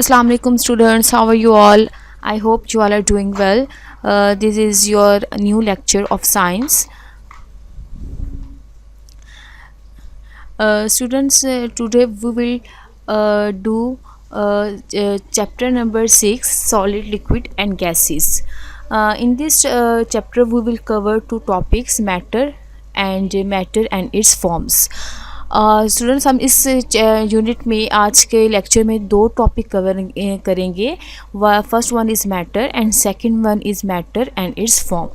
Assalamu alaikum students, how are you all? I hope you all are doing well. This is your new lecture of science. Students, today we will do chapter number 6, solid, liquid and gases. In this chapter we will cover two topics, matter and its forms. Students हम इस unit में आज के lecture में दो topic cover करेंगे. First one is matter and second one is matter and it's form.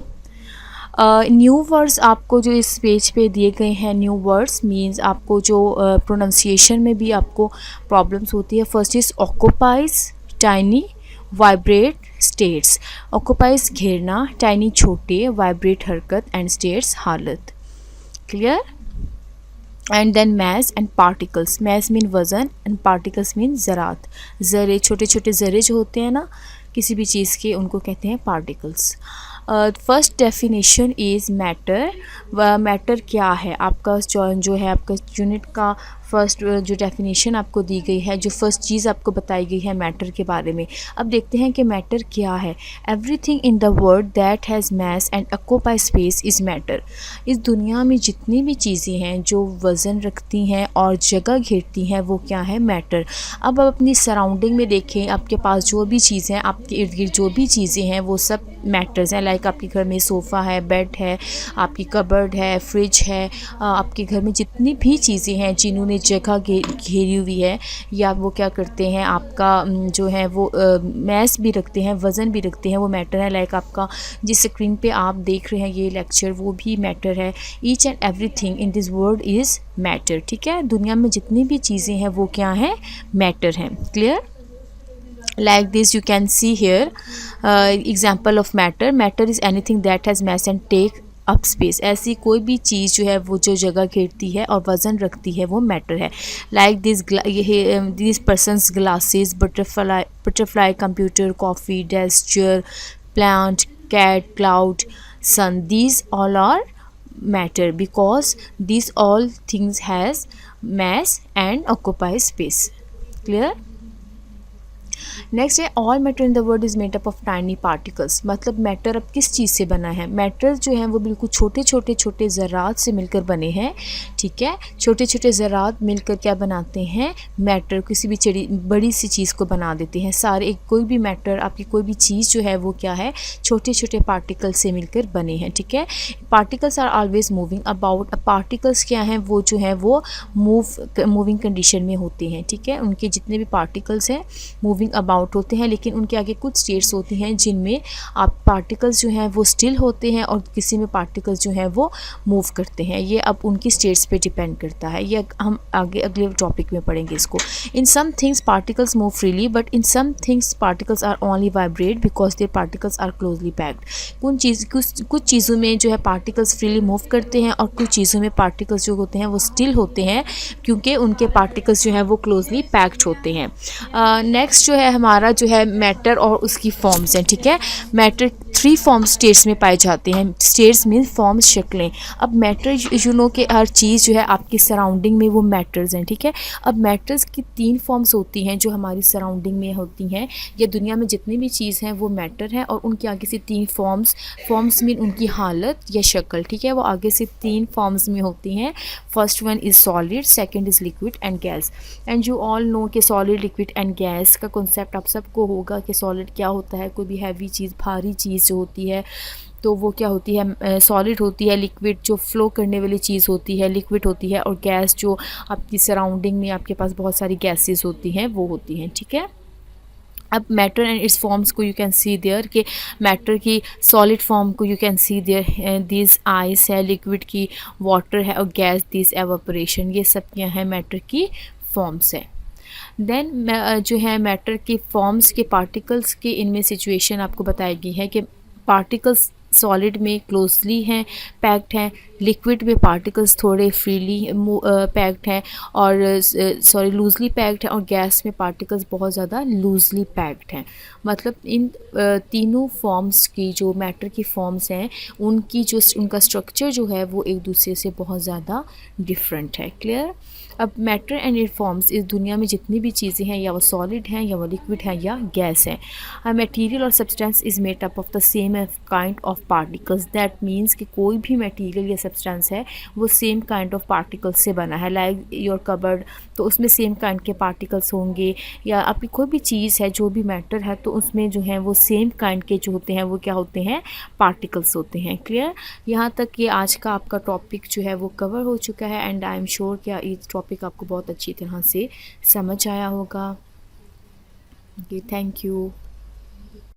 New words आपको जो इस पेज पे दिए गए हैं, न्यू वर्ड्स मींस आपको जो प्रोनाउंसिएशन में भी आपको प्रॉब्लम्स होती है. First is occupies, tiny, vibrate, states. Occupies घेरना, टाइनी छोटे, वाइब्रेट हरकत एंड स्टेट्स हालत. Clear. And then mass and particles. Mass mean वज़न एंड पार्टिकल्स मीन ज़रात. ज़रे, छोटे छोटे ज़रे जो होते हैं ना किसी भी चीज़ के, उनको कहते हैं particles. First definition is matter. Matter क्या है आपका जो है आपका यूनिट का फर्स्ट जो डेफिनेशन आपको दी गई है, जो फर्स्ट चीज़ आपको बताई गई है मैटर के बारे में. अब देखते हैं कि मैटर क्या है. Everything in the world that has mass and occupy space is matter. इस दुनिया में जितनी भी चीज़ें हैं जो वज़न रखती हैं और जगह घेरती हैं वो क्या है, मैटर. अब आप अपनी सराउंडिंग में देखें, आपके पास जो भी चीज़ें, आपके इर्द गिर्द जो भी चीज़ें हैं वो सब मैटर्स हैं. लाइक आपके घर में सोफ़ा है, बेड है, आपकी कबर्ड है, फ्रिज है, आपके घर में जितनी भी चीज़ें हैं जिन्होंने जगह घेरी हुई है, या वो क्या करते हैं आपका जो है वो मैस भी रखते हैं, वज़न भी रखते हैं, वो मैटर है. लाइक आपका जिस स्क्रीन पे आप देख रहे हैं ये लेक्चर, वो भी मैटर है. Each and everything in this world is matter. ठीक है, दुनिया में जितनी भी चीज़ें हैं वो क्या हैं, मैटर हैं. Clear. Like this you can see here example of matter is anything that has mass and take up space. ऐसी कोई भी चीज़ जो है वो जो जगह घेरती है और वज़न रखती है वो मैटर है. Like this persons glasses, butterfly, computer, coffee, desk, chair, plant, cat, cloud, sun. These all are matter because these all things has mass and occupy space. Clear. Next है all matter in the world is made up of tiny particles. मतलब matter अब किस चीज़ से बना है. Matter जो है वो बिल्कुल छोटे छोटे ज़रात से मिलकर बने हैं. ठीक है, छोटे छोटे ज़रात मिलकर क्या बनाते हैं, मैटर. किसी भी बड़ी सी चीज़ को बना देते हैं. सारे कोई भी मैटर, आपकी कोई भी चीज़ जो है वो क्या है, छोटे छोटे पार्टिकल से मिलकर बने हैं. ठीक है, particles are always moving about. Particles क्या हैं, वो जो है वो मूविंग कंडीशन में होते हैं. ठीक है, उनके जितने भी पार्टिकल्स हैं मूविंग अबाउट होते हैं, लेकिन उनके आगे कुछ स्टेट्स होती हैं जिनमें आप पार्टिकल्स जो हैं वो स्टिल होते हैं और किसी में पार्टिकल्स जो हैं वो मूव करते हैं. ये अब उनकी स्टेट्स पे डिपेंड करता है. ये हम आगे अगले टॉपिक में पढ़ेंगे इसको. In some things particles move freely but in some things particles are only vibrate because their particles are closely packed. कुछ चीज़ों में जो है पार्टिकल्स फ्रीली मूव करते हैं और कुछ चीज़ों में पार्टिकल्स जो होते हैं वो स्टिल होते हैं क्योंकि उनके पार्टिकल्स जो हैं वो क्लोजली पैक्ड होते हैं. नेक्स्ट जो है हमारा जो है मैटर और उसकी फॉर्म्स हैं. ठीक है, मैटर 3 फॉर्म स्टेट्स में पाए जाते हैं. स्टेट्स मीन फॉर्म्स, शक्लें. अब मैटर यू नो कि हर चीज़ जो है आपकी सराउंडिंग में वो मैटर्स हैं. ठीक है, अब मैटर्स की 3 फॉर्म्स होती हैं जो हमारी सराउंडिंग में होती हैं. या दुनिया में जितनी भी चीज़ हैं वो मैटर हैं और उनके आगे से 3 फॉर्म्स मीन उनकी हालत या शक्ल. ठीक है, वो आगे से 3 फॉर्म्स में होती हैं. First one is solid, second is liquid and gas. And you all know कि सॉलिड, लिक्विड एंड गैस का कॉन्सेप्ट आप सबको होगा कि सॉलिड क्या होता है. कोई भी हैवी चीज़, भारी चीज़ जो होती है तो वो क्या होती है, सॉलिड होती है. लिक्विड जो फ्लो करने वाली चीज़ होती है, लिक्विड होती है. और गैस जो आपकी सराउंडिंग में आपके पास बहुत सारी गैसेस होती हैं वो होती हैं. ठीक है, अब मैटर एंड इट्स फॉर्म्स को यू कैन सी देयर कि मैटर की सॉलिड फॉर्म को you can see there this ice है, लिक्विड की वाटर है और गैस दिस एवापोरेशन. ये सब क्या है, मैटर की फॉर्म्स है. देन जो है मैटर की फॉर्म्स के पार्टिकल्स की इनमें सिचुएशन आपको बताई गई है कि पार्टिकल्स सॉलिड में क्लोजली हैं, पैक्ड हैं, लिक्विड में पार्टिकल्स थोड़े फ्रीली पैक्ड हैं और लूजली पैक्ड हैं, और गैस में पार्टिकल्स बहुत ज़्यादा लूजली पैक्ड हैं। मतलब इन तीनों फॉर्म्स की जो मैटर की फॉर्म्स हैं उनका स्ट्रक्चर जो है वो एक दूसरे से बहुत ज़्यादा डिफरेंट है। क्लियर? अब मैटर एंड इट फॉर्म्स, इस दुनिया में जितनी भी चीज़ें हैं या वो सॉलिड हैं या वो लिक्विड हैं या गैस हैं। अ मटेरियल और substance is made up of the same kind of particles. That means कि कोई भी मटेरियल या सब्सटेंस है वो सेम काइंड ऑफ पार्टिकल्स से बना है। लाइक योर कबर्ड, तो उसमें सेम काइंड के पार्टिकल्स होंगे, या आपकी कोई भी चीज़ है जो भी मैटर है तो उसमें जो है वो सेम काइंड के जो होते हैं वो क्या होते हैं, पार्टिकल्स होते हैं। क्लियर? यहाँ तक ये आज का आपका टॉपिक जो है वो कवर हो चुका है, एंड आई एम श्योर कि ये टॉपिक आपको बहुत अच्छी तरह से समझ आया होगा। Okay, thank you.